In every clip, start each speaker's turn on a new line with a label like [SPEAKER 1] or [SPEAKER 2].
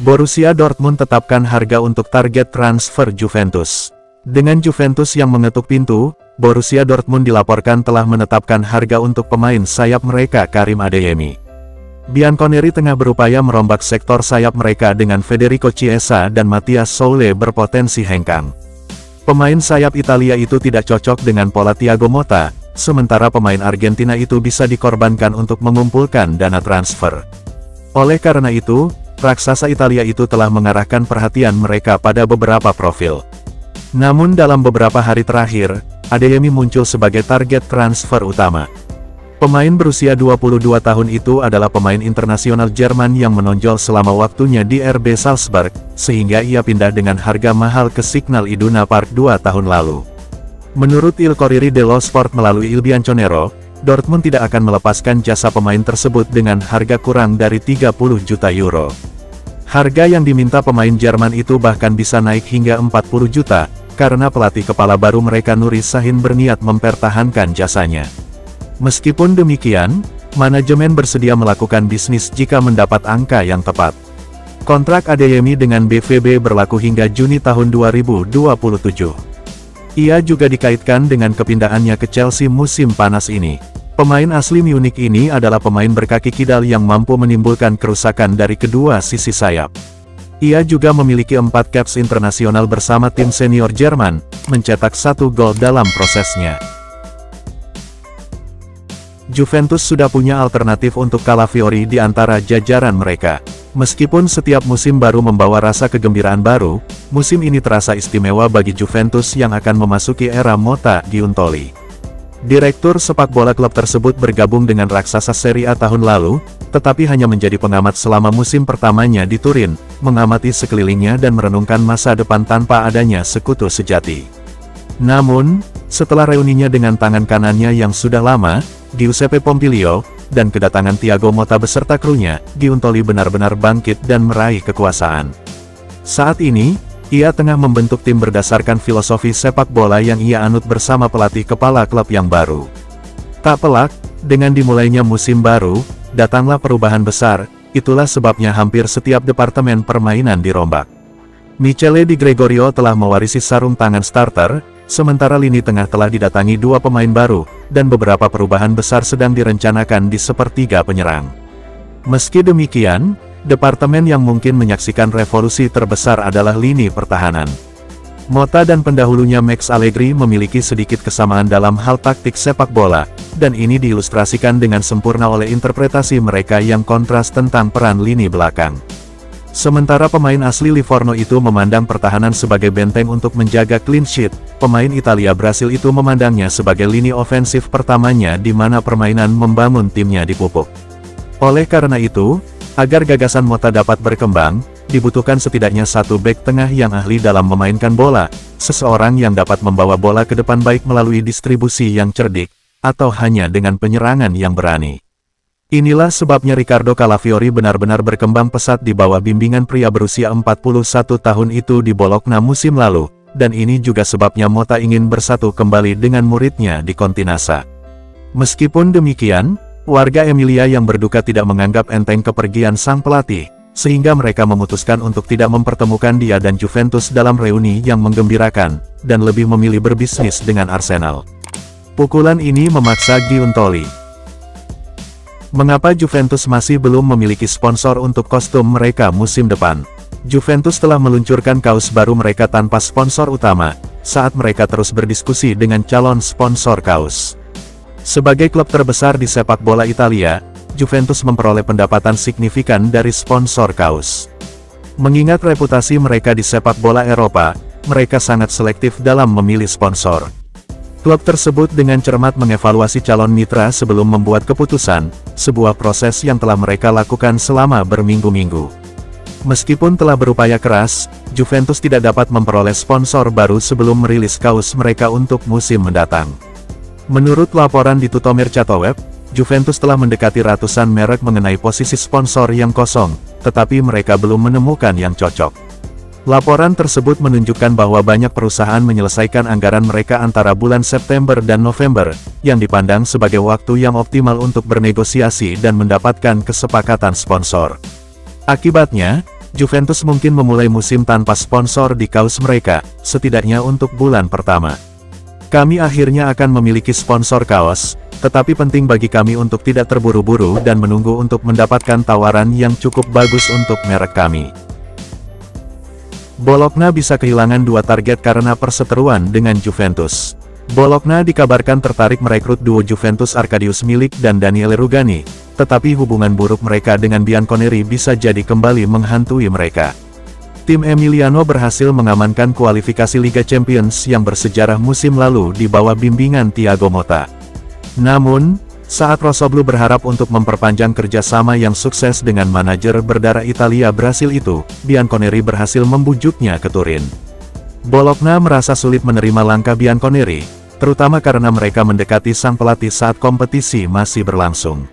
[SPEAKER 1] Borussia Dortmund tetapkan harga untuk target transfer Juventus. Dengan Juventus yang mengetuk pintu, Borussia Dortmund dilaporkan telah menetapkan harga untuk pemain sayap mereka Karim Adeyemi. Bianconeri tengah berupaya merombak sektor sayap mereka dengan Federico Chiesa dan Matthias Soule berpotensi hengkang. Pemain sayap Italia itu tidak cocok dengan pola Thiago Motta, sementara pemain Argentina itu bisa dikorbankan untuk mengumpulkan dana transfer. Oleh karena itu, raksasa Italia itu telah mengarahkan perhatian mereka pada beberapa profil. Namun dalam beberapa hari terakhir, Adeyemi muncul sebagai target transfer utama. Pemain berusia 22 tahun itu adalah pemain internasional Jerman yang menonjol selama waktunya di RB Salzburg, sehingga ia pindah dengan harga mahal ke Signal Iduna Park 2 tahun lalu. Menurut Il Corriere dello Sport melalui Il Bianconero, Dortmund tidak akan melepaskan jasa pemain tersebut dengan harga kurang dari 30 juta euro. Harga yang diminta pemain Jerman itu bahkan bisa naik hingga 40 juta, karena pelatih kepala baru mereka Nuri Sahin berniat mempertahankan jasanya. Meskipun demikian, manajemen bersedia melakukan bisnis jika mendapat angka yang tepat. Kontrak Adeyemi dengan BVB berlaku hingga Juni tahun 2027. Ia juga dikaitkan dengan kepindahannya ke Chelsea musim panas ini. Pemain asli Munich ini adalah pemain berkaki kidal yang mampu menimbulkan kerusakan dari kedua sisi sayap. Ia juga memiliki 4 caps internasional bersama tim senior Jerman, mencetak 1 gol dalam prosesnya. Juventus sudah punya alternatif untuk Calafiori di antara jajaran mereka. Meskipun setiap musim baru membawa rasa kegembiraan baru, musim ini terasa istimewa bagi Juventus yang akan memasuki era Motta Giuntoli. Direktur sepak bola klub tersebut bergabung dengan raksasa Serie A tahun lalu, tetapi hanya menjadi pengamat selama musim pertamanya di Turin, mengamati sekelilingnya dan merenungkan masa depan tanpa adanya sekutu sejati. Namun, setelah reuninya dengan tangan kanannya yang sudah lama, Giuseppe Pompilio, dan kedatangan Thiago Motta beserta krunya, Giuntoli benar-benar bangkit dan meraih kekuasaan. Saat ini, ia tengah membentuk tim berdasarkan filosofi sepak bola yang ia anut bersama pelatih kepala klub yang baru. Tak pelak, dengan dimulainya musim baru, datanglah perubahan besar, itulah sebabnya hampir setiap departemen permainan dirombak. Michele Di Gregorio telah mewarisi sarung tangan starter, sementara lini tengah telah didatangi 2 pemain baru, dan beberapa perubahan besar sedang direncanakan di sepertiga penyerang. Meski demikian, departemen yang mungkin menyaksikan revolusi terbesar adalah lini pertahanan. Motta dan pendahulunya Max Allegri memiliki sedikit kesamaan dalam hal taktik sepak bola, dan ini diilustrasikan dengan sempurna oleh interpretasi mereka yang kontras tentang peran lini belakang. Sementara pemain asli Livorno itu memandang pertahanan sebagai benteng untuk menjaga clean sheet, pemain Italia Brasil itu memandangnya sebagai lini ofensif pertamanya di mana permainan membangun timnya dipupuk. Oleh karena itu, agar gagasan Motta dapat berkembang, dibutuhkan setidaknya 1 bek tengah yang ahli dalam memainkan bola, seseorang yang dapat membawa bola ke depan baik melalui distribusi yang cerdik, atau hanya dengan penyerangan yang berani. Inilah sebabnya Riccardo Calafiori benar-benar berkembang pesat di bawah bimbingan pria berusia 41 tahun itu di Bologna musim lalu, dan ini juga sebabnya Motta ingin bersatu kembali dengan muridnya di Continassa. Meskipun demikian, warga Emilia yang berduka tidak menganggap enteng kepergian sang pelatih, sehingga mereka memutuskan untuk tidak mempertemukan dia dan Juventus dalam reuni yang menggembirakan, dan lebih memilih berbisnis dengan Arsenal. Pukulan ini memaksa Giuntoli. Mengapa Juventus masih belum memiliki sponsor untuk kostum mereka musim depan? Juventus telah meluncurkan kaos baru mereka tanpa sponsor utama, saat mereka terus berdiskusi dengan calon sponsor kaos. Sebagai klub terbesar di sepak bola Italia, Juventus memperoleh pendapatan signifikan dari sponsor kaos. Mengingat reputasi mereka di sepak bola Eropa, mereka sangat selektif dalam memilih sponsor. Klub tersebut dengan cermat mengevaluasi calon mitra sebelum membuat keputusan, sebuah proses yang telah mereka lakukan selama berminggu-minggu. Meskipun telah berupaya keras, Juventus tidak dapat memperoleh sponsor baru sebelum merilis kaos mereka untuk musim mendatang. Menurut laporan di Tuttomercato Web, Juventus telah mendekati ratusan merek mengenai posisi sponsor yang kosong, tetapi mereka belum menemukan yang cocok. Laporan tersebut menunjukkan bahwa banyak perusahaan menyelesaikan anggaran mereka antara bulan September dan November, yang dipandang sebagai waktu yang optimal untuk bernegosiasi dan mendapatkan kesepakatan sponsor. Akibatnya, Juventus mungkin memulai musim tanpa sponsor di kaos mereka, setidaknya untuk bulan pertama. Kami akhirnya akan memiliki sponsor kaos, tetapi penting bagi kami untuk tidak terburu-buru dan menunggu untuk mendapatkan tawaran yang cukup bagus untuk merek kami. Bologna bisa kehilangan 2 target karena perseteruan dengan Juventus. Bologna dikabarkan tertarik merekrut duo Juventus Arkadiusz Milik dan Daniele Rugani, tetapi hubungan buruk mereka dengan Bianconeri bisa jadi kembali menghantui mereka. Tim Emiliano berhasil mengamankan kualifikasi Liga Champions yang bersejarah musim lalu di bawah bimbingan Thiago Motta. Namun, saat Rossoblu berharap untuk memperpanjang kerjasama yang sukses dengan manajer berdarah Italia Brasil itu, Bianconeri berhasil membujuknya ke Turin. Bologna merasa sulit menerima langkah Bianconeri, terutama karena mereka mendekati sang pelatih saat kompetisi masih berlangsung.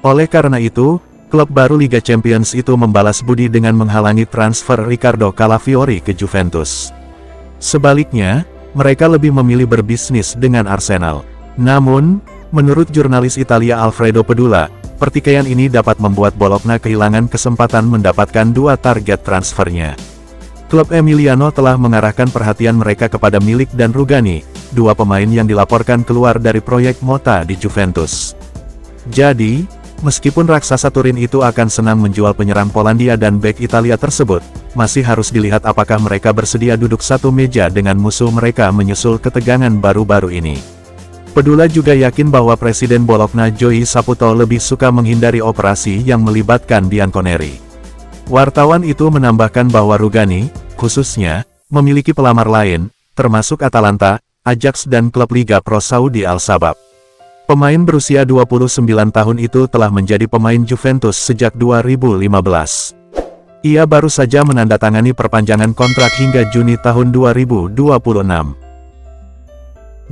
[SPEAKER 1] Oleh karena itu, klub baru Liga Champions itu membalas budi dengan menghalangi transfer Riccardo Calafiori ke Juventus. Sebaliknya, mereka lebih memilih berbisnis dengan Arsenal. Namun, menurut jurnalis Italia Alfredo Pedula, pertikaian ini dapat membuat Bologna kehilangan kesempatan mendapatkan 2 target transfernya. Klub Emiliano telah mengarahkan perhatian mereka kepada Milik dan Rugani, 2 pemain yang dilaporkan keluar dari proyek Motta di Juventus. Jadi, meskipun raksasa Turin itu akan senang menjual penyerang Polandia dan bek Italia tersebut, masih harus dilihat apakah mereka bersedia duduk satu meja dengan musuh mereka menyusul ketegangan baru-baru ini. Pedula juga yakin bahwa Presiden Bologna Joey Saputo lebih suka menghindari operasi yang melibatkan Bianconeri. Wartawan itu menambahkan bahwa Rugani, khususnya, memiliki pelamar lain, termasuk Atalanta, Ajax dan klub Liga Pro Saudi Al Sabab. Pemain berusia 29 tahun itu telah menjadi pemain Juventus sejak 2015. Ia baru saja menandatangani perpanjangan kontrak hingga Juni tahun 2026.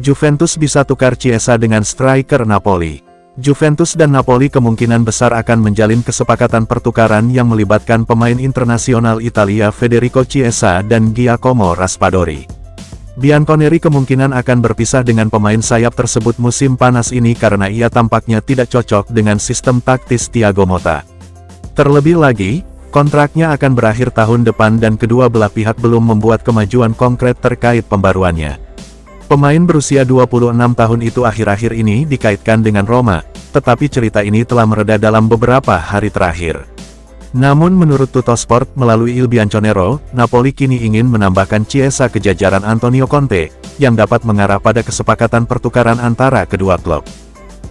[SPEAKER 1] Juventus bisa tukar Chiesa dengan striker Napoli. Juventus dan Napoli kemungkinan besar akan menjalin kesepakatan pertukaran yang melibatkan pemain internasional Italia Federico Chiesa dan Giacomo Raspadori. Bianconeri kemungkinan akan berpisah dengan pemain sayap tersebut musim panas ini karena ia tampaknya tidak cocok dengan sistem taktis Thiago Motta. Terlebih lagi, kontraknya akan berakhir tahun depan dan kedua belah pihak belum membuat kemajuan konkret terkait pembaruannya. Pemain berusia 26 tahun itu akhir-akhir ini dikaitkan dengan Roma, tetapi cerita ini telah mereda dalam beberapa hari terakhir. Namun menurut Tuttosport melalui Il Bianconero, Napoli kini ingin menambahkan Chiesa ke jajaran Antonio Conte, yang dapat mengarah pada kesepakatan pertukaran antara kedua klub.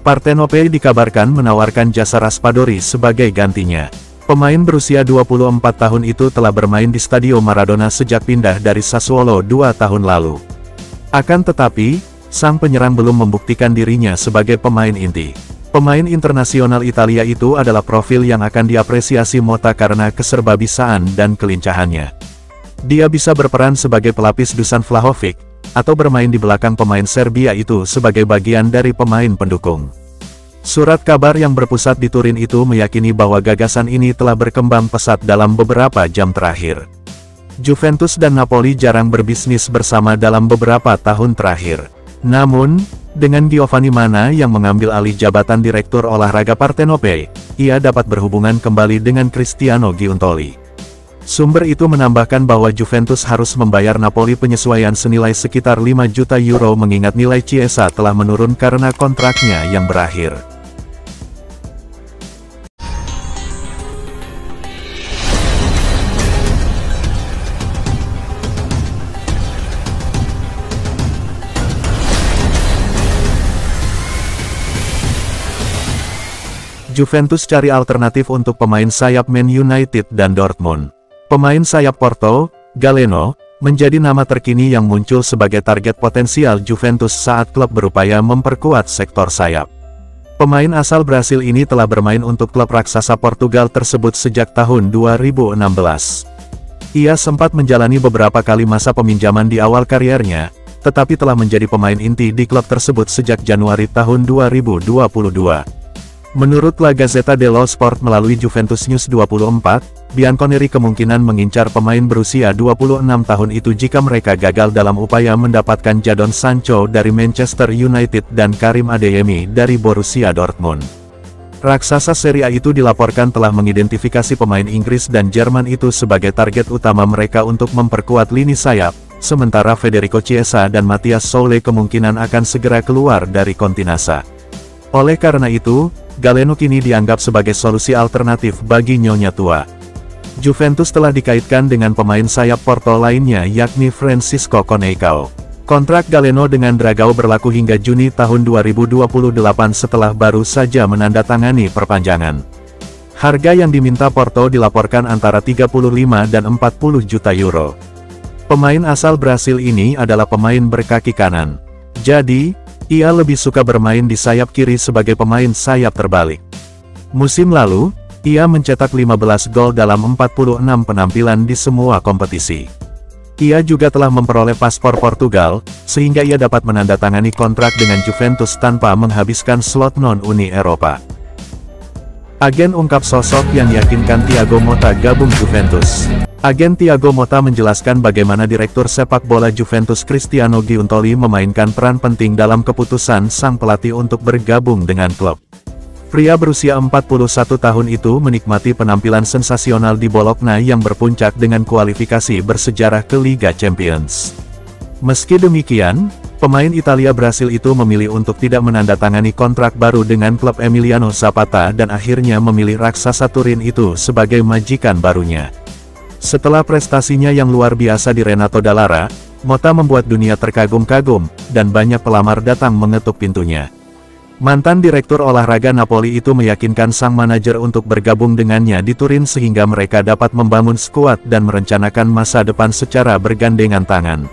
[SPEAKER 1] Partenope dikabarkan menawarkan jasa Raspadori sebagai gantinya. Pemain berusia 24 tahun itu telah bermain di Stadio Maradona sejak pindah dari Sassuolo 2 tahun lalu. Akan tetapi, sang penyerang belum membuktikan dirinya sebagai pemain inti. Pemain internasional Italia itu adalah profil yang akan diapresiasi Motta karena keserbabisaan dan kelincahannya. Dia bisa berperan sebagai pelapis Dusan Vlahovic, atau bermain di belakang pemain Serbia itu sebagai bagian dari pemain pendukung. Surat kabar yang berpusat di Turin itu meyakini bahwa gagasan ini telah berkembang pesat dalam beberapa jam terakhir. Juventus dan Napoli jarang berbisnis bersama dalam beberapa tahun terakhir. Namun, dengan Giovanni Mana yang mengambil alih jabatan Direktur Olahraga Partenope, ia dapat berhubungan kembali dengan Cristiano Giuntoli. Sumber itu menambahkan bahwa Juventus harus membayar Napoli penyesuaian senilai sekitar 5 juta euro mengingat nilai Chiesa telah menurun karena kontraknya yang berakhir. Juventus cari alternatif untuk pemain sayap Man United dan Dortmund. Pemain sayap Porto, Galeno, menjadi nama terkini yang muncul sebagai target potensial Juventus saat klub berupaya memperkuat sektor sayap. Pemain asal Brasil ini telah bermain untuk klub raksasa Portugal tersebut sejak tahun 2016. Ia sempat menjalani beberapa kali masa peminjaman di awal kariernya, tetapi telah menjadi pemain inti di klub tersebut sejak Januari tahun 2022. Menurut La Gazzetta dello Sport melalui Juventus News 24, Bianconeri kemungkinan mengincar pemain berusia 26 tahun itu jika mereka gagal dalam upaya mendapatkan Jadon Sancho dari Manchester United dan Karim Adeyemi dari Borussia Dortmund. Raksasa Serie A itu dilaporkan telah mengidentifikasi pemain Inggris dan Jerman itu sebagai target utama mereka untuk memperkuat lini sayap, sementara Federico Chiesa dan Matthias Soule kemungkinan akan segera keluar dari Continasa. Oleh karena itu, Galeno kini dianggap sebagai solusi alternatif bagi Nyonya Tua. Juventus telah dikaitkan dengan pemain sayap Porto lainnya yakni Francisco Coneição. Kontrak Galeno dengan Dragao berlaku hingga Juni tahun 2028 setelah baru saja menandatangani perpanjangan. Harga yang diminta Porto dilaporkan antara 35 dan 40 juta euro. Pemain asal Brasil ini adalah pemain berkaki kanan. Jadi, ia lebih suka bermain di sayap kiri sebagai pemain sayap terbalik. Musim lalu, ia mencetak 15 gol dalam 46 penampilan di semua kompetisi. Ia juga telah memperoleh paspor Portugal, sehingga ia dapat menandatangani kontrak dengan Juventus tanpa menghabiskan slot non-Uni Eropa. Agen ungkap sosok yang yakinkan Thiago Motta gabung Juventus. Agen Thiago Motta menjelaskan bagaimana Direktur Sepak Bola Juventus Cristiano Giuntoli memainkan peran penting dalam keputusan sang pelatih untuk bergabung dengan klub. Pria berusia 41 tahun itu menikmati penampilan sensasional di Bologna yang berpuncak dengan kualifikasi bersejarah ke Liga Champions. Meski demikian, pemain Italia Brasil itu memilih untuk tidak menandatangani kontrak baru dengan klub Emiliano Zapata dan akhirnya memilih raksasa Turin itu sebagai majikan barunya. Setelah prestasinya yang luar biasa di Renato Dallara, Motta membuat dunia terkagum-kagum, dan banyak pelamar datang mengetuk pintunya. Mantan direktur olahraga Napoli itu meyakinkan sang manajer untuk bergabung dengannya di Turin sehingga mereka dapat membangun skuad dan merencanakan masa depan secara bergandengan tangan.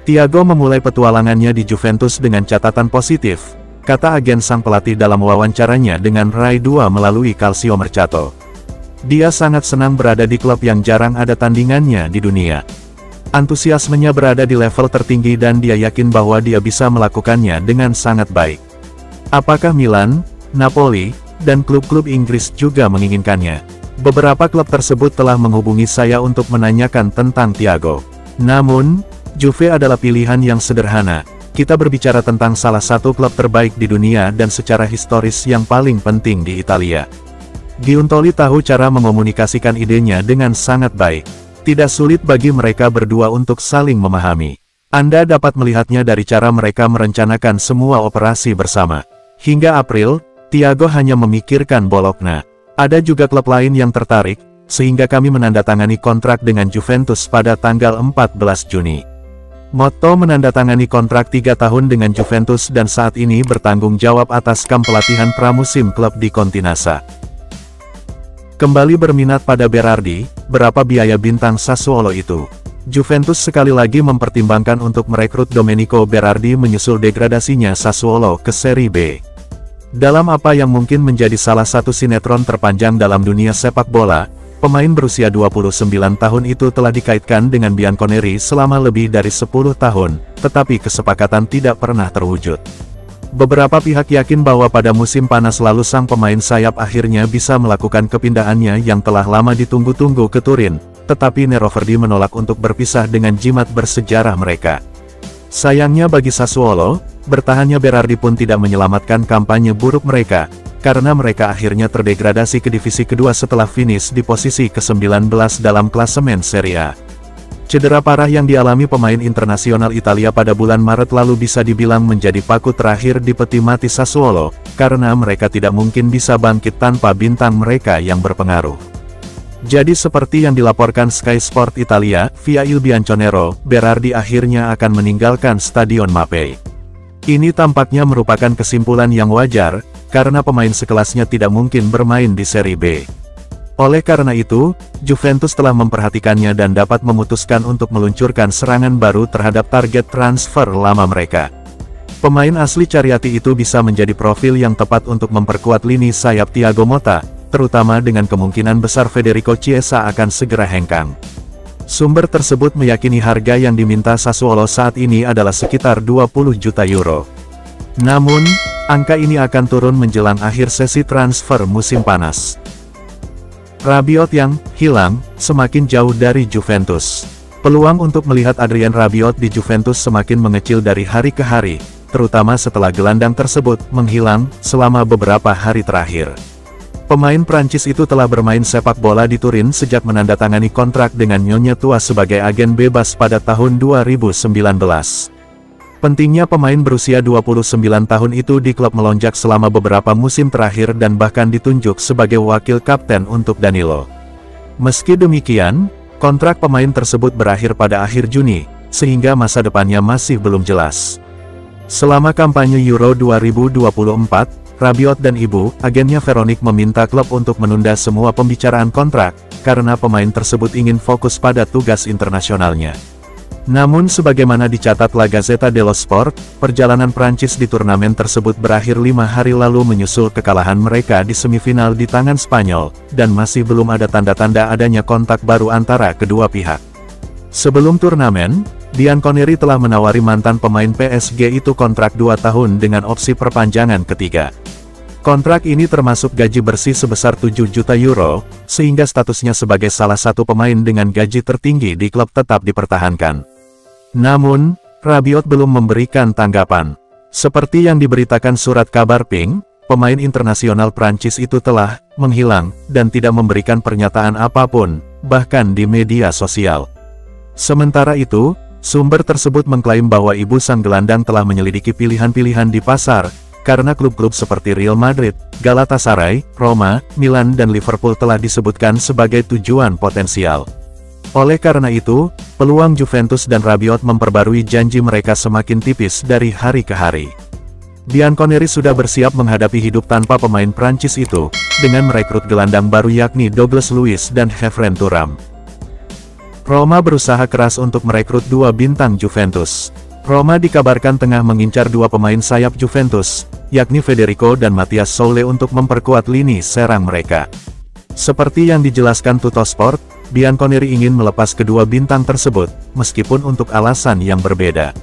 [SPEAKER 1] Thiago memulai petualangannya di Juventus dengan catatan positif, kata agen sang pelatih dalam wawancaranya dengan Rai 2 melalui Calcio Mercato. Dia sangat senang berada di klub yang jarang ada tandingannya di dunia. Antusiasmenya berada di level tertinggi dan dia yakin bahwa dia bisa melakukannya dengan sangat baik. Apakah Milan, Napoli, dan klub-klub Inggris juga menginginkannya? Beberapa klub tersebut telah menghubungi saya untuk menanyakan tentang Thiago. Namun, Juve adalah pilihan yang sederhana. Kita berbicara tentang salah satu klub terbaik di dunia dan secara historis yang paling penting di Italia. Giuntoli tahu cara mengomunikasikan idenya dengan sangat baik. Tidak sulit bagi mereka berdua untuk saling memahami. Anda dapat melihatnya dari cara mereka merencanakan semua operasi bersama. Hingga April, Thiago hanya memikirkan Bologna. Ada juga klub lain yang tertarik, sehingga kami menandatangani kontrak dengan Juventus pada tanggal 14 Juni. Motta menandatangani kontrak 3 tahun dengan Juventus dan saat ini bertanggung jawab atas kamp pelatihan pramusim klub di Continasa. Kembali berminat pada Berardi, berapa biaya bintang Sassuolo itu? Juventus sekali lagi mempertimbangkan untuk merekrut Domenico Berardi menyusul degradasinya Sassuolo ke Serie B. Dalam apa yang mungkin menjadi salah satu sinetron terpanjang dalam dunia sepak bola, pemain berusia 29 tahun itu telah dikaitkan dengan Bianconeri selama lebih dari 10 tahun, tetapi kesepakatan tidak pernah terwujud. Beberapa pihak yakin bahwa pada musim panas lalu sang pemain sayap akhirnya bisa melakukan kepindahannya yang telah lama ditunggu-tunggu ke Turin. Tetapi Neroverdi menolak untuk berpisah dengan jimat bersejarah mereka. Sayangnya bagi Sassuolo, bertahannya Berardi pun tidak menyelamatkan kampanye buruk mereka, karena mereka akhirnya terdegradasi ke divisi kedua setelah finish di posisi ke-19 dalam klasemen Serie A. Cedera parah yang dialami pemain internasional Italia pada bulan Maret lalu bisa dibilang menjadi paku terakhir di peti mati Sassuolo, karena mereka tidak mungkin bisa bangkit tanpa bintang mereka yang berpengaruh. Jadi seperti yang dilaporkan Sky Sport Italia, via Il Bianconero, Berardi akhirnya akan meninggalkan Stadion Mapei. Ini tampaknya merupakan kesimpulan yang wajar, karena pemain sekelasnya tidak mungkin bermain di Serie B. Oleh karena itu, Juventus telah memperhatikannya dan dapat memutuskan untuk meluncurkan serangan baru terhadap target transfer lama mereka. Pemain asli Cariati itu bisa menjadi profil yang tepat untuk memperkuat lini sayap Thiago Motta, terutama dengan kemungkinan besar Federico Chiesa akan segera hengkang. Sumber tersebut meyakini harga yang diminta Sassuolo saat ini adalah sekitar 20 juta euro. Namun, angka ini akan turun menjelang akhir sesi transfer musim panas. Rabiot yang hilang semakin jauh dari Juventus. Peluang untuk melihat Adrien Rabiot di Juventus semakin mengecil dari hari ke hari, terutama setelah gelandang tersebut menghilang selama beberapa hari terakhir. Pemain Prancis itu telah bermain sepak bola di Turin sejak menandatangani kontrak dengan Nyonya Tua sebagai agen bebas pada tahun 2019. Pentingnya pemain berusia 29 tahun itu di klub melonjak selama beberapa musim terakhir dan bahkan ditunjuk sebagai wakil kapten untuk Danilo. Meski demikian, kontrak pemain tersebut berakhir pada akhir Juni, sehingga masa depannya masih belum jelas. Selama kampanye Euro 2024, Rabiot dan ibu, agennya Veronik meminta klub untuk menunda semua pembicaraan kontrak, karena pemain tersebut ingin fokus pada tugas internasionalnya. Namun sebagaimana dicatat La Gazzetta dello Sport, perjalanan Prancis di turnamen tersebut berakhir 5 hari lalu menyusul kekalahan mereka di semifinal di tangan Spanyol, dan masih belum ada tanda-tanda adanya kontak baru antara kedua pihak. Sebelum turnamen, Bianconeri telah menawari mantan pemain PSG itu kontrak 2 tahun dengan opsi perpanjangan ketiga. Kontrak ini termasuk gaji bersih sebesar 7 juta euro, sehingga statusnya sebagai salah satu pemain dengan gaji tertinggi di klub tetap dipertahankan. Namun, Rabiot belum memberikan tanggapan. Seperti yang diberitakan surat kabar Pink, pemain internasional Prancis itu telah menghilang, dan tidak memberikan pernyataan apapun, bahkan di media sosial. Sementara itu, sumber tersebut mengklaim bahwa ibu sang gelandang telah menyelidiki pilihan-pilihan di pasar, karena klub-klub seperti Real Madrid, Galatasaray, Roma, Milan dan Liverpool telah disebutkan sebagai tujuan potensial. Oleh karena itu, peluang Juventus dan Rabiot memperbarui janji mereka semakin tipis dari hari ke hari. Bianconeri sudah bersiap menghadapi hidup tanpa pemain Prancis itu, dengan merekrut gelandang baru yakni Douglas Luiz dan Khéphren Thuram. Roma berusaha keras untuk merekrut 2 bintang Juventus. Roma dikabarkan tengah mengincar 2 pemain sayap Juventus, yakni Federico dan Matthias Soule untuk memperkuat lini serang mereka. Seperti yang dijelaskan Tuttosport, Bianconeri ingin melepas kedua bintang tersebut, meskipun untuk alasan yang berbeda.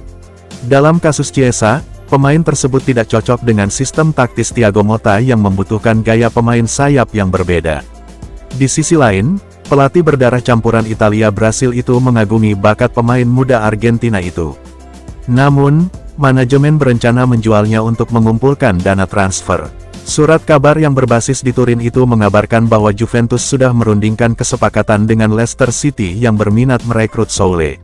[SPEAKER 1] Dalam kasus Chiesa, pemain tersebut tidak cocok dengan sistem taktis Thiago Motta yang membutuhkan gaya pemain sayap yang berbeda. Di sisi lain, pelatih berdarah campuran Italia-Brasil itu mengagumi bakat pemain muda Argentina itu. Namun, manajemen berencana menjualnya untuk mengumpulkan dana transfer. Surat kabar yang berbasis di Turin itu mengabarkan bahwa Juventus sudah merundingkan kesepakatan dengan Leicester City yang berminat merekrut Soule.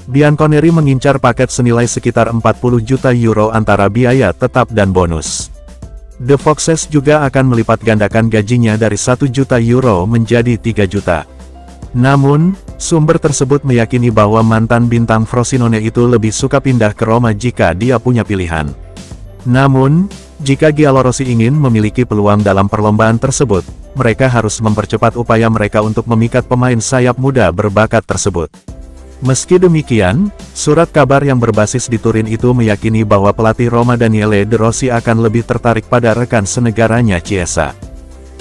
[SPEAKER 1] Bianconeri mengincar paket senilai sekitar 40 juta euro antara biaya tetap dan bonus. The Foxes juga akan melipat gandakan gajinya dari 1 juta euro menjadi 3 juta. Namun, sumber tersebut meyakini bahwa mantan bintang Frosinone itu lebih suka pindah ke Roma jika dia punya pilihan. Namun, jika Giallorossi ingin memiliki peluang dalam perlombaan tersebut, mereka harus mempercepat upaya mereka untuk memikat pemain sayap muda berbakat tersebut. Meski demikian, surat kabar yang berbasis di Turin itu meyakini bahwa pelatih Roma Daniele De Rossi akan lebih tertarik pada rekan senegaranya Chiesa.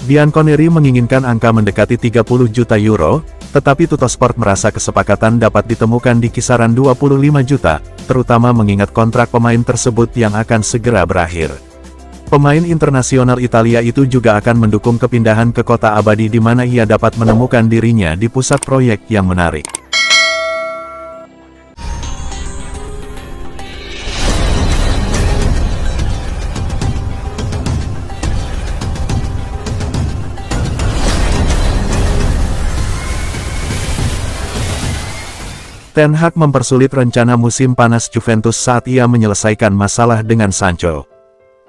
[SPEAKER 1] Bianconeri menginginkan angka mendekati 30 juta euro, tetapi Tuttosport merasa kesepakatan dapat ditemukan di kisaran 25 juta, terutama mengingat kontrak pemain tersebut yang akan segera berakhir. Pemain internasional Italia itu juga akan mendukung kepindahan ke kota abadi di mana ia dapat menemukan dirinya di pusat proyek yang menarik. Ten Hag mempersulit rencana musim panas Juventus saat ia menyelesaikan masalah dengan Sancho.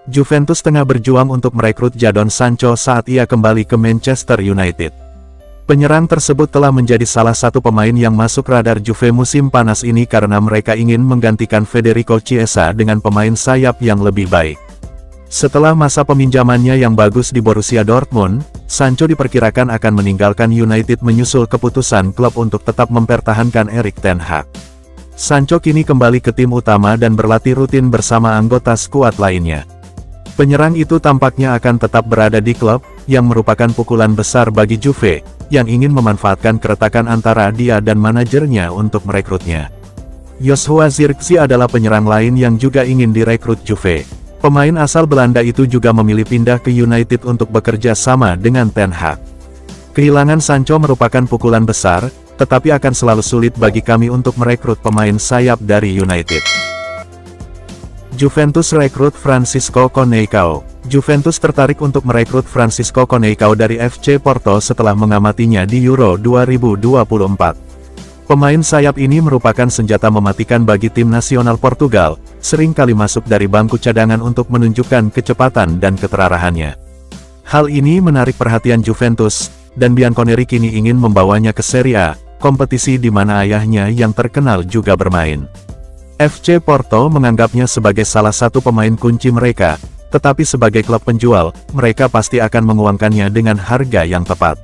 [SPEAKER 1] Juventus tengah berjuang untuk merekrut Jadon Sancho saat ia kembali ke Manchester United. Penyerang tersebut telah menjadi salah satu pemain yang masuk radar Juve musim panas ini karena mereka ingin menggantikan Federico Chiesa dengan pemain sayap yang lebih baik. Setelah masa peminjamannya yang bagus di Borussia Dortmund, Sancho diperkirakan akan meninggalkan United menyusul keputusan klub untuk tetap mempertahankan Erik ten Hag. Sancho kini kembali ke tim utama dan berlatih rutin bersama anggota skuad lainnya. Penyerang itu tampaknya akan tetap berada di klub, yang merupakan pukulan besar bagi Juve, yang ingin memanfaatkan keretakan antara dia dan manajernya untuk merekrutnya. Joshua Zirkzee adalah penyerang lain yang juga ingin direkrut Juve. Pemain asal Belanda itu juga memilih pindah ke United untuk bekerja sama dengan Ten Hag. Kehilangan Sancho merupakan pukulan besar, tetapi akan selalu sulit bagi kami untuk merekrut pemain sayap dari United. Juventus rekrut Francisco Conceicao. Juventus tertarik untuk merekrut Francisco Conceicao dari FC Porto setelah mengamatinya di Euro 2024. Pemain sayap ini merupakan senjata mematikan bagi tim nasional Portugal, sering kali masuk dari bangku cadangan untuk menunjukkan kecepatan dan keterarahannya. Hal ini menarik perhatian Juventus, dan Bianconeri kini ingin membawanya ke Serie A, kompetisi di mana ayahnya yang terkenal juga bermain. FC Porto menganggapnya sebagai salah satu pemain kunci mereka, tetapi sebagai klub penjual, mereka pasti akan menguangkannya dengan harga yang tepat.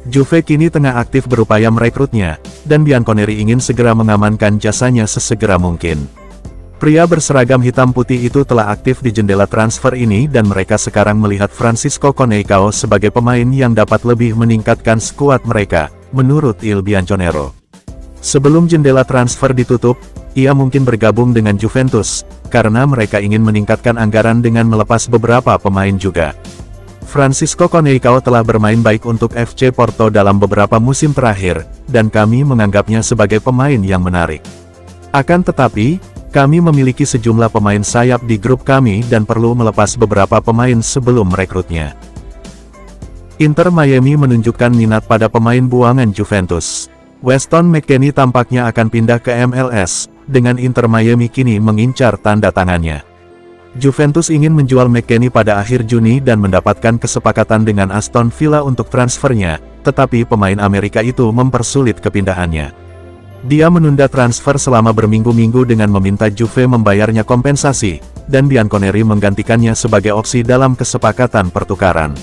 [SPEAKER 1] Juve kini tengah aktif berupaya merekrutnya, dan Bianconeri ingin segera mengamankan jasanya sesegera mungkin. Pria berseragam hitam putih itu telah aktif di jendela transfer ini dan mereka sekarang melihat Francisco Conceicao sebagai pemain yang dapat lebih meningkatkan skuad mereka, menurut Il Bianconero. Sebelum jendela transfer ditutup, ia mungkin bergabung dengan Juventus, karena mereka ingin meningkatkan anggaran dengan melepas beberapa pemain juga. Francisco Conceicao telah bermain baik untuk FC Porto dalam beberapa musim terakhir, dan kami menganggapnya sebagai pemain yang menarik. Akan tetapi, kami memiliki sejumlah pemain sayap di grup kami dan perlu melepas beberapa pemain sebelum merekrutnya. Inter Miami menunjukkan minat pada pemain buangan Juventus. Weston McKennie tampaknya akan pindah ke MLS, dengan Inter Miami kini mengincar tanda tangannya. Juventus ingin menjual McKennie pada akhir Juni dan mendapatkan kesepakatan dengan Aston Villa untuk transfernya, tetapi pemain Amerika itu mempersulit kepindahannya. Dia menunda transfer selama berminggu-minggu dengan meminta Juve membayarnya kompensasi, dan Bianconeri menggantikannya sebagai opsi dalam kesepakatan pertukaran.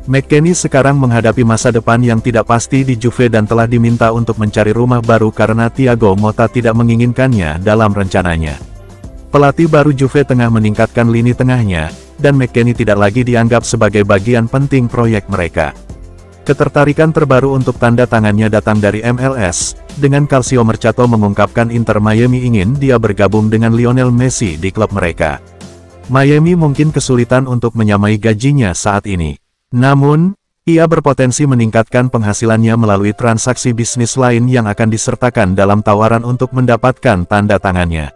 [SPEAKER 1] McKennie sekarang menghadapi masa depan yang tidak pasti di Juve dan telah diminta untuk mencari rumah baru karena Thiago Motta tidak menginginkannya dalam rencananya. Pelatih baru Juve tengah meningkatkan lini tengahnya, dan McKennie tidak lagi dianggap sebagai bagian penting proyek mereka. Ketertarikan terbaru untuk tanda tangannya datang dari MLS, dengan Calcio Mercato mengungkapkan Inter Miami ingin dia bergabung dengan Lionel Messi di klub mereka. Miami mungkin kesulitan untuk menyamai gajinya saat ini. Namun, ia berpotensi meningkatkan penghasilannya melalui transaksi bisnis lain yang akan disertakan dalam tawaran untuk mendapatkan tanda tangannya.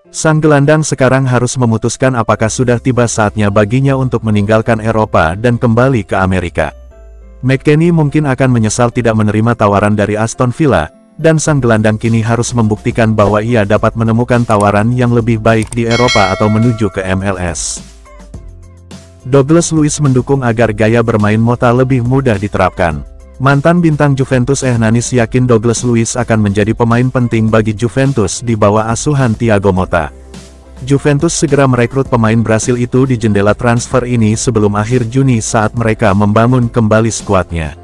[SPEAKER 1] Sang gelandang sekarang harus memutuskan apakah sudah tiba saatnya baginya untuk meninggalkan Eropa dan kembali ke Amerika. McKennie mungkin akan menyesal tidak menerima tawaran dari Aston Villa, dan sang gelandang kini harus membuktikan bahwa ia dapat menemukan tawaran yang lebih baik di Eropa atau menuju ke MLS. Douglas Luiz mendukung agar gaya bermain Motta lebih mudah diterapkan. Mantan bintang Juventus Hernanis yakin Douglas Luiz akan menjadi pemain penting bagi Juventus di bawah asuhan Thiago Motta. Juventus segera merekrut pemain Brasil itu di jendela transfer ini sebelum akhir Juni saat mereka membangun kembali skuadnya.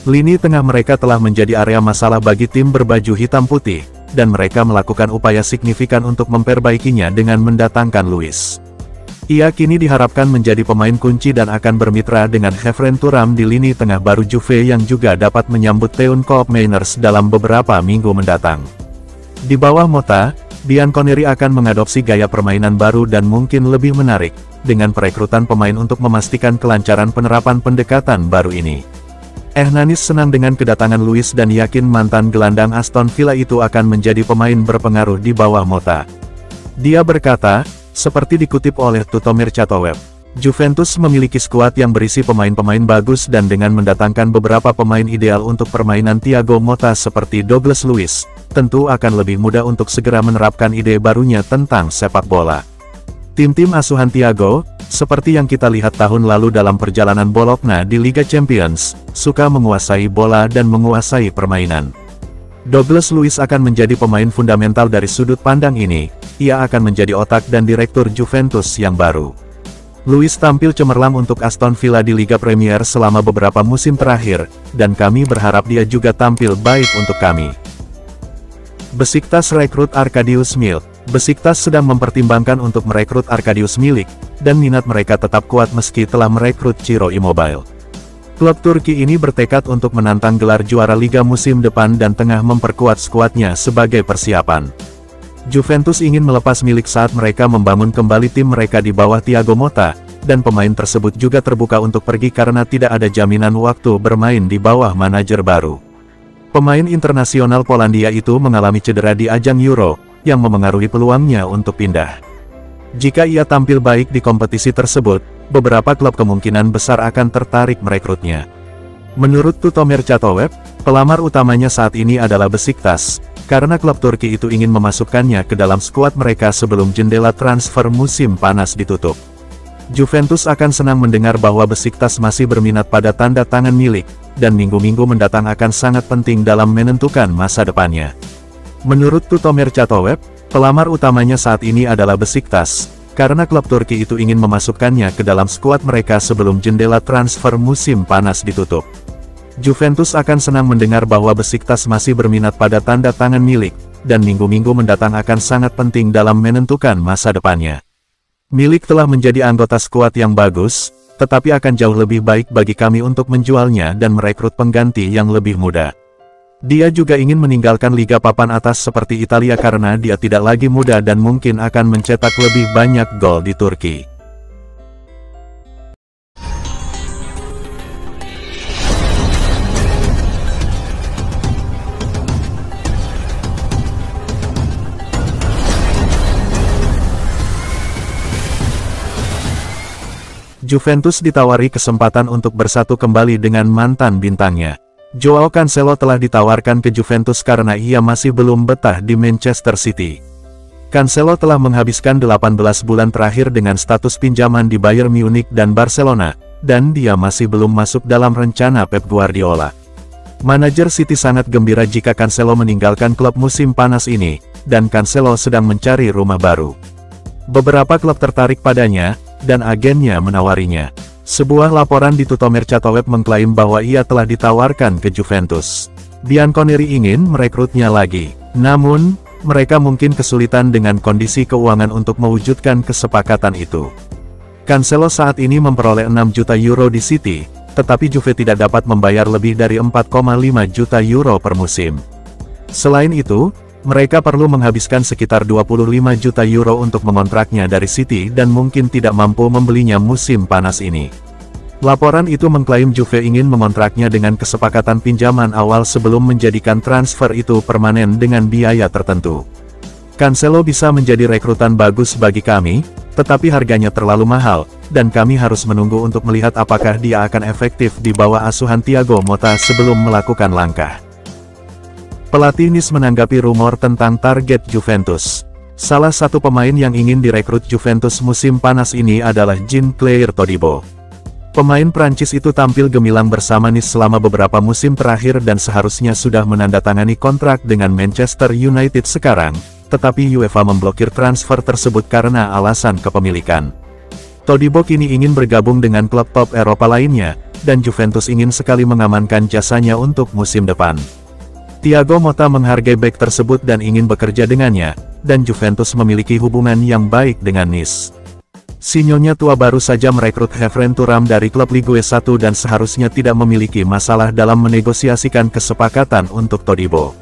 [SPEAKER 1] Lini tengah mereka telah menjadi area masalah bagi tim berbaju hitam putih, dan mereka melakukan upaya signifikan untuk memperbaikinya dengan mendatangkan Luiz. Ia kini diharapkan menjadi pemain kunci dan akan bermitra dengan Kevin Thuram di lini tengah baru Juve yang juga dapat menyambut Teun Koopmeiners dalam beberapa minggu mendatang. Di bawah Motta, Bianconeri akan mengadopsi gaya permainan baru dan mungkin lebih menarik, dengan perekrutan pemain untuk memastikan kelancaran penerapan pendekatan baru ini. Hernanis senang dengan kedatangan Luiz dan yakin mantan gelandang Aston Villa itu akan menjadi pemain berpengaruh di bawah Motta. Dia berkata, seperti dikutip oleh Tutto Mercato Web, Juventus memiliki skuad yang berisi pemain-pemain bagus dan dengan mendatangkan beberapa pemain ideal untuk permainan Thiago Motta seperti Douglas Luiz, tentu akan lebih mudah untuk segera menerapkan ide barunya tentang sepak bola. Tim-tim asuhan Thiago, seperti yang kita lihat tahun lalu dalam perjalanan Bologna di Liga Champions, suka menguasai bola dan menguasai permainan. Douglas Luiz akan menjadi pemain fundamental dari sudut pandang ini. Ia akan menjadi otak dan direktur Juventus yang baru. Luiz tampil cemerlang untuk Aston Villa di Liga Premier selama beberapa musim terakhir, dan kami berharap dia juga tampil baik untuk kami. Besiktas rekrut Arkadiusz Milik. Besiktas sedang mempertimbangkan untuk merekrut Arkadiusz Milik, dan minat mereka tetap kuat meski telah merekrut Ciro Immobile. Klub Turki ini bertekad untuk menantang gelar juara Liga musim depan dan tengah memperkuat skuadnya sebagai persiapan. Juventus ingin melepas Milik saat mereka membangun kembali tim mereka di bawah Thiago Motta, dan pemain tersebut juga terbuka untuk pergi karena tidak ada jaminan waktu bermain di bawah manajer baru. Pemain internasional Polandia itu mengalami cedera di ajang Euro, yang memengaruhi peluangnya untuk pindah. Jika ia tampil baik di kompetisi tersebut, beberapa klub kemungkinan besar akan tertarik merekrutnya. Menurut Tutomer Chatoweb, pelamar utamanya saat ini adalah Besiktas, karena klub Turki itu ingin memasukkannya ke dalam skuad mereka sebelum jendela transfer musim panas ditutup. Juventus akan senang mendengar bahwa Besiktas masih berminat pada tanda tangan milik, dan minggu-minggu mendatang akan sangat penting dalam menentukan masa depannya. Menurut Tutomer Chatoweb, pelamar utamanya saat ini adalah Besiktas, karena klub Turki itu ingin memasukkannya ke dalam skuad mereka sebelum jendela transfer musim panas ditutup. Juventus akan senang mendengar bahwa Besiktas masih berminat pada tanda tangan milik, dan minggu-minggu mendatang akan sangat penting dalam menentukan masa depannya. Milik telah menjadi anggota skuad yang bagus, tetapi akan jauh lebih baik bagi kami untuk menjualnya dan merekrut pengganti yang lebih muda. Dia juga ingin meninggalkan liga papan atas seperti Italia karena dia tidak lagi muda dan mungkin akan mencetak lebih banyak gol di Turki. Juventus ditawari kesempatan untuk bersatu kembali dengan mantan bintangnya. Joao Cancelo telah ditawarkan ke Juventus karena ia masih belum betah di Manchester City. Cancelo telah menghabiskan 18 bulan terakhir dengan status pinjaman di Bayern Munich dan Barcelona, dan dia masih belum masuk dalam rencana Pep Guardiola. Manajer City sangat gembira jika Cancelo meninggalkan klub musim panas ini, dan Cancelo sedang mencari rumah baru. Beberapa klub tertarik padanya, dan agennya menawarinya. Sebuah laporan di Tutomer Chatoweb mengklaim bahwa ia telah ditawarkan ke Juventus. Bianconeri ingin merekrutnya lagi. Namun, mereka mungkin kesulitan dengan kondisi keuangan untuk mewujudkan kesepakatan itu. Cancelo saat ini memperoleh 6 juta euro di City, tetapi Juve tidak dapat membayar lebih dari 4,5 juta euro per musim. Selain itu, mereka perlu menghabiskan sekitar 25 juta euro untuk mengontraknya dari City dan mungkin tidak mampu membelinya musim panas ini. Laporan itu mengklaim Juve ingin mengontraknya dengan kesepakatan pinjaman awal sebelum menjadikan transfer itu permanen dengan biaya tertentu. Cancelo bisa menjadi rekrutan bagus bagi kami, tetapi harganya terlalu mahal, dan kami harus menunggu untuk melihat apakah dia akan efektif di bawah asuhan Thiago Motta sebelum melakukan langkah. Pelatih Nice menanggapi rumor tentang target Juventus. Salah satu pemain yang ingin direkrut Juventus musim panas ini adalah Jean-Claire Todibo. Pemain Prancis itu tampil gemilang bersama Nice selama beberapa musim terakhir dan seharusnya sudah menandatangani kontrak dengan Manchester United sekarang, tetapi UEFA memblokir transfer tersebut karena alasan kepemilikan. Todibo kini ingin bergabung dengan klub top Eropa lainnya, dan Juventus ingin sekali mengamankan jasanya untuk musim depan. Thiago Motta menghargai bek tersebut dan ingin bekerja dengannya, dan Juventus memiliki hubungan yang baik dengan Nice. Sinyonya tua baru saja merekrut Khéphren Thuram dari klub Ligue 1 dan seharusnya tidak memiliki masalah dalam menegosiasikan kesepakatan untuk Todibo.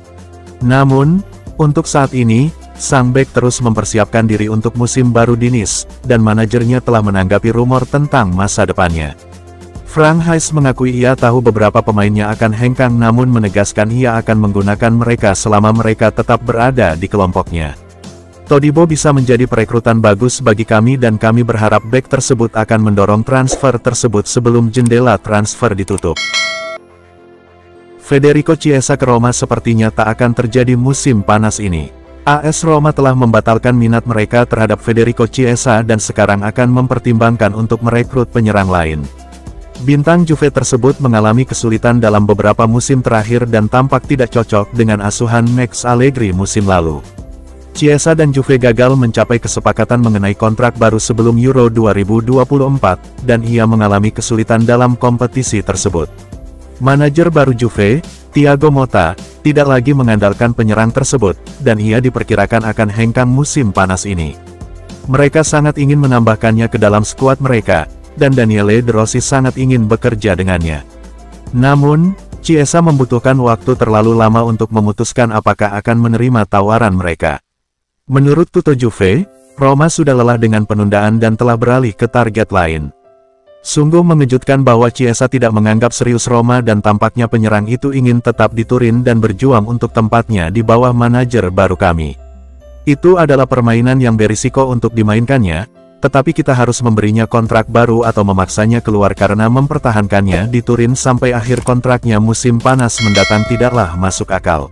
[SPEAKER 1] Namun, untuk saat ini, sang bek terus mempersiapkan diri untuk musim baru di Nice, dan manajernya telah menanggapi rumor tentang masa depannya. Frank Hayes mengakui ia tahu beberapa pemainnya akan hengkang namun menegaskan ia akan menggunakan mereka selama mereka tetap berada di kelompoknya. Todibo bisa menjadi perekrutan bagus bagi kami dan kami berharap bek tersebut akan mendorong transfer tersebut sebelum jendela transfer ditutup. Federico Chiesa ke Roma sepertinya tak akan terjadi musim panas ini. AS Roma telah membatalkan minat mereka terhadap Federico Chiesa dan sekarang akan mempertimbangkan untuk merekrut penyerang lain. Bintang Juve tersebut mengalami kesulitan dalam beberapa musim terakhir dan tampak tidak cocok dengan asuhan Max Allegri musim lalu. Chiesa dan Juve gagal mencapai kesepakatan mengenai kontrak baru sebelum Euro 2024, dan ia mengalami kesulitan dalam kompetisi tersebut. Manajer baru Juve, Thiago Motta, tidak lagi mengandalkan penyerang tersebut, dan ia diperkirakan akan hengkang musim panas ini. Mereka sangat ingin menambahkannya ke dalam skuad mereka, dan Daniele De Rossi sangat ingin bekerja dengannya. Namun, Chiesa membutuhkan waktu terlalu lama untuk memutuskan apakah akan menerima tawaran mereka. Menurut Tutto Juve, Roma sudah lelah dengan penundaan dan telah beralih ke target lain. Sungguh mengejutkan bahwa Chiesa tidak menganggap serius Roma dan tampaknya penyerang itu ingin tetap di Turin dan berjuang untuk tempatnya di bawah manajer baru kami. Itu adalah permainan yang berisiko untuk dimainkannya, tetapi kita harus memberinya kontrak baru atau memaksanya keluar karena mempertahankannya di Turin sampai akhir kontraknya musim panas mendatang tidaklah masuk akal.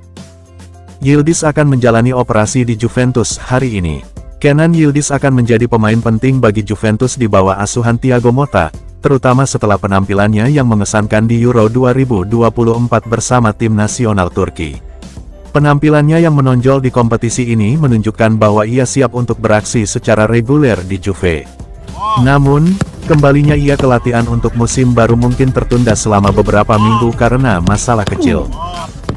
[SPEAKER 1] Yildiz akan menjalani operasi di Juventus hari ini. Kenan Yildiz akan menjadi pemain penting bagi Juventus di bawah asuhan Thiago Motta, terutama setelah penampilannya yang mengesankan di Euro 2024 bersama tim nasional Turki. Penampilannya yang menonjol di kompetisi ini menunjukkan bahwa ia siap untuk beraksi secara reguler di Juve. Namun, kembalinya ia ke latihan untuk musim baru mungkin tertunda selama beberapa minggu karena masalah kecil.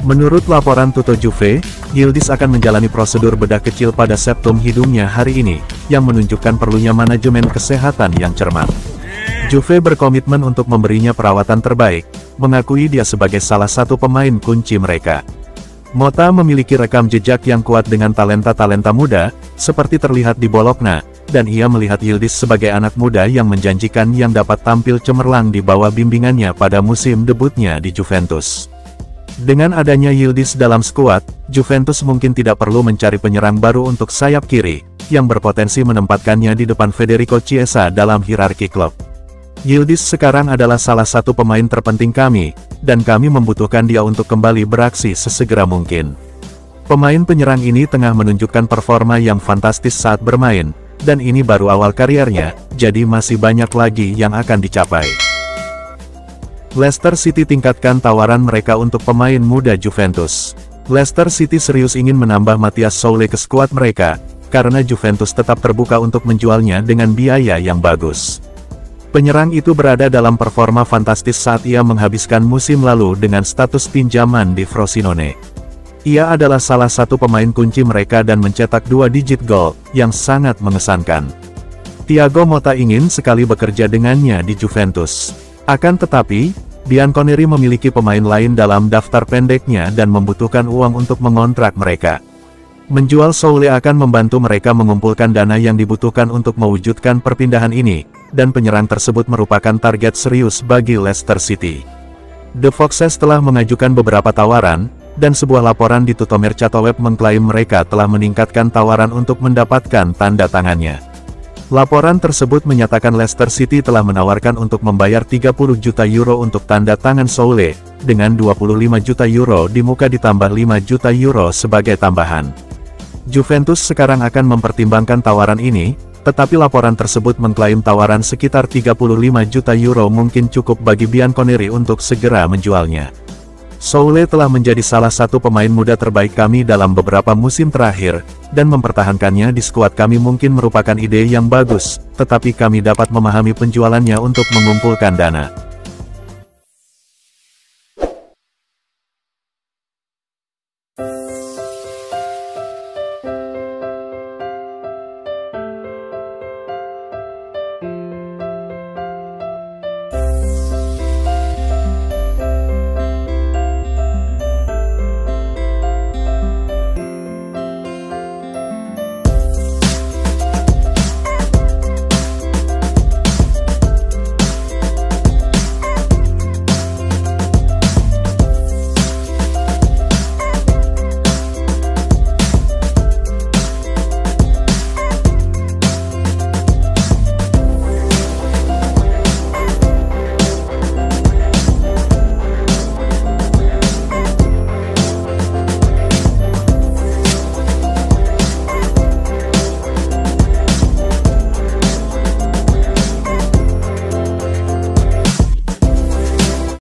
[SPEAKER 1] Menurut laporan Tutto Juve, Yildiz akan menjalani prosedur bedah kecil pada septum hidungnya hari ini, yang menunjukkan perlunya manajemen kesehatan yang cermat. Juve berkomitmen untuk memberinya perawatan terbaik, mengakui dia sebagai salah satu pemain kunci mereka. Motta memiliki rekam jejak yang kuat dengan talenta-talenta muda, seperti terlihat di Bologna, dan ia melihat Yildiz sebagai anak muda yang menjanjikan yang dapat tampil cemerlang di bawah bimbingannya pada musim debutnya di Juventus. Dengan adanya Yildiz dalam skuad, Juventus mungkin tidak perlu mencari penyerang baru untuk sayap kiri, yang berpotensi menempatkannya di depan Federico Chiesa dalam hierarki klub. Yildiz sekarang adalah salah satu pemain terpenting kami, dan kami membutuhkan dia untuk kembali beraksi sesegera mungkin. Pemain penyerang ini tengah menunjukkan performa yang fantastis saat bermain, dan ini baru awal kariernya, jadi masih banyak lagi yang akan dicapai. Leicester City tingkatkan tawaran mereka untuk pemain muda Juventus. Leicester City serius ingin menambah Matthias Soulé ke skuad mereka, karena Juventus tetap terbuka untuk menjualnya dengan biaya yang bagus. Penyerang itu berada dalam performa fantastis saat ia menghabiskan musim lalu dengan status pinjaman di Frosinone. Ia adalah salah satu pemain kunci mereka dan mencetak 2 digit gol, yang sangat mengesankan. Thiago Motta ingin sekali bekerja dengannya di Juventus. Akan tetapi, Bianconeri memiliki pemain lain dalam daftar pendeknya dan membutuhkan uang untuk mengontrak mereka. Menjual Soulé akan membantu mereka mengumpulkan dana yang dibutuhkan untuk mewujudkan perpindahan ini, dan penyerang tersebut merupakan target serius bagi Leicester City. The Foxes telah mengajukan beberapa tawaran, dan sebuah laporan di Tutto Mercato Web mengklaim mereka telah meningkatkan tawaran untuk mendapatkan tanda tangannya. Laporan tersebut menyatakan Leicester City telah menawarkan untuk membayar 30 juta euro untuk tanda tangan Soulé, dengan 25 juta euro di muka ditambah 5 juta euro sebagai tambahan. Juventus sekarang akan mempertimbangkan tawaran ini, tetapi laporan tersebut mengklaim tawaran sekitar 35 juta euro mungkin cukup bagi Bianconeri untuk segera menjualnya. Soulé telah menjadi salah satu pemain muda terbaik kami dalam beberapa musim terakhir, dan mempertahankannya di skuad kami mungkin merupakan ide yang bagus, tetapi kami dapat memahami penjualannya untuk mengumpulkan dana.